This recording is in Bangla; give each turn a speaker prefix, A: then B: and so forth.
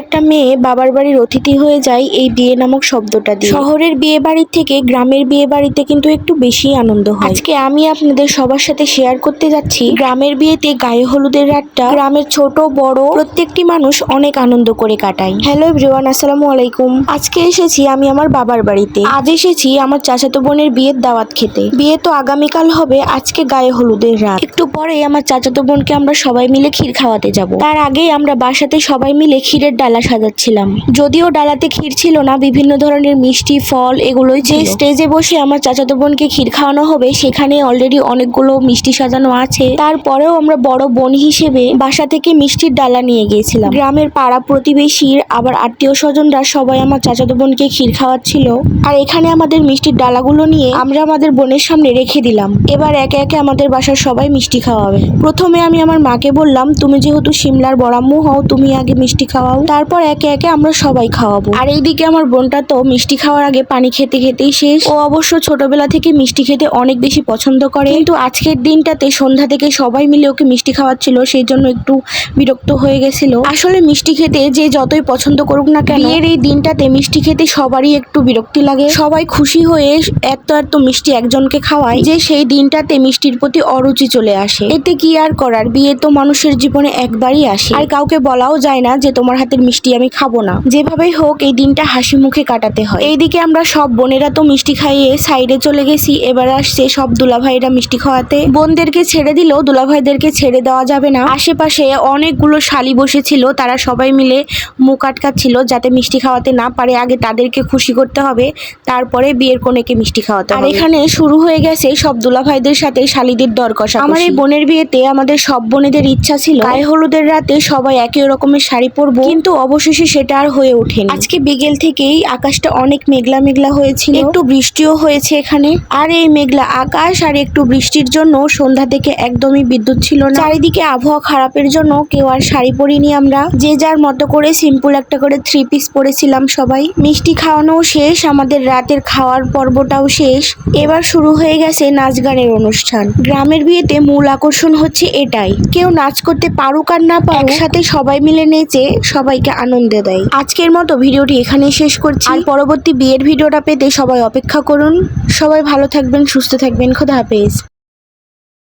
A: একটা মেয়ে বাবার বাড়ির অতিথি হয়ে যায় এই বিয়ে নামক শব্দটা দিয়ে। শহরের বিয়ে বাড়ির থেকে গ্রামের বিয়ে বাড়িতে কিন্তু একটু বেশি আনন্দ হয়। আজকে আমি আপনাদের সবার সাথে শেয়ার করতে যাচ্ছি গ্রামের বিয়েতে গায়ে হলুদের রাতটা গ্রামের ছোট বড় প্রত্যেকটি মানুষ অনেক আনন্দ করে কাটায়। হ্যালো এভরিওয়ান, আসসালামু আলাইকুম। আজকে এসেছি আমি আমার বাবার বাড়িতে। আজ এসেছি আমার চাচাতো বোনের বিয়ের দাওয়াত খেতে। বিয়ে তো আগামীকাল হবে, আজকে গায়ে হলুদের রাত। একটু পরে আমার চাচাতো বোনকে আমরা সবাই মিলে ক্ষীর খাওয়াতে যাব। তার আগেই আমরা বাসাতে সবাই মিলে ক্ষীরের ডালা সাজাচ্ছিলাম। যদিও ডালাতে ক্ষীর ছিল না, বিভিন্ন ধরনের মিষ্টি ফল এগুলোই ছিল। যে স্টেজে বসে আমার চাচাতো বোনকে ক্ষীর খাওয়ানো হবে সেখানে অলরেডি অনেকগুলো মিষ্টি সাজানো আছে। তারপরেও আমরা বড় বোন হিসেবে বাসা থেকে মিষ্টির ডালা নিয়ে গিয়েছিলাম। গ্রামের পাড়া প্রতিবেশীর আবার আত্মীয় স্বজনরা সবাই আমার চাচাতো বোনকে ক্ষীর খাওয়াচ্ছিল। আর এখানে আমাদের মিষ্টির ডালাগুলো নিয়ে আমরা আমাদের বোনের সামনে রেখে দিলাম। এবার একে একে আমাদের বাসার সবাই মিষ্টি খাওয়াবে। প্রথমে আমি আমার মাকে বললাম, তুমি যেহেতু সিমলার বড়াম্মু হও, তুমি আগে মিষ্টি খাওয়াও, তারপর একে একে আমরা সবাই খাওয়াবো। আর এইদিকে আমার বোনটা তো মিষ্টি খাওয়ার আগে পানি খেতে খেতেই শেষ। ও অবশ্য ছোটবেলা থেকে মিষ্টি খেতে অনেক বেশি পছন্দ করে, কিন্তু আজকের দিনটাতে সন্ধ্যা থেকে সবাই মিলে ওকে মিষ্টি খাওয়াচ্ছিল, সেই জন্য একটু বিরক্ত হয়ে গেছিল। আসলে মিষ্টি খেতে যে যতই পছন্দ করুক না কেন, বিয়ের এই দিনটাতে মিষ্টি খেতে সবারই একটু বিরক্তি লাগে। সবাই খুশি হয়ে এত এত মিষ্টি একজনকে খাওয়ায় যে সেই দিনটাতে মিষ্টির প্রতি অরুচি চলে আসে। এতে কি আর করার, বিয়ে তো মানুষের জীবনে একবারই আসে, আর কাউকে বলাও যায় না যে তোমার হাতের মিষ্টি আমি খাবো না। যেভাবেই হোক এই দিনটা হাসি মুখে কাটাতে হয়। এইদিকে আমরা সব বোনেরা তো মিষ্টি খাইয়ে সাইডে চলে গেছি। এবার আসছে সব দুলাভাইরা মিষ্টি খাওয়াতে। বোনদেরকে ছেড়ে দিলেও দুলাভাইদেরকে ছেড়ে দেওয়া যাবে না। আশেপাশে অনেকগুলো শালি বসেছিল, তারা সবাই মিলে মুখ আটকাচ্ছিল যাতে মিষ্টি খাওয়াতে না পারে। আগে তাদেরকে খুশি করতে হবে, তারপরে বিয়ের কনেকে মিষ্টি খাওয়াতে হবে। আর এখানে শুরু হয়ে গেছে সব দুলাভাইদের সাথে শালিদের দর কষাকষি। আমার এই বোনের বিয়েতে আমাদের সব বোনেদের ইচ্ছা ছিল গায়ে হলুদের রাতে সবাই একই রকমের শাড়ি পরবো, কিন্তু অবশেষে সেটা আর হয়ে ওঠেনি। আজকে বিকেল থেকেই আকাশটা অনেক মেঘলা মেঘলা হয়েছিল, একটু বৃষ্টিও হয়েছে এখানে। আর এই মেঘলা আকাশ আর একটু বৃষ্টির জন্য সন্ধ্যা থেকে একদমই বিদ্যুৎ ছিল না। চারিদিকে আবহাওয়া খারাপের জন্য কেউ আর শাড়ি পরিনি, আমরা যে যার মতো করে সিম্পল একটা করে 3 পিস পরেছিলাম সবাই। মিষ্টি খাওয়ানো শেষ, আমাদের রাতের খাওয়ার পর্বটাও শেষ। এবার শুরু হয়ে গেছে নাচ গানের অনুষ্ঠান। গ্রামের বিয়েতে মূল আকর্ষণ হচ্ছে এটাই, কেউ নাচ করতে পারুক আর না পারুক, একসাথে সবাই মিলে নেচে সবাইকে আনন্দ দেয়। আজকের মতো ভিডিওটি এখানে শেষ করছি। আর পরবর্তী বিয়ের ভিডিওটা পেতে সবাই অপেক্ষা করুন। সবাই ভালো থাকবেন, সুস্থ থাকবেন, খোদা হাফেজ।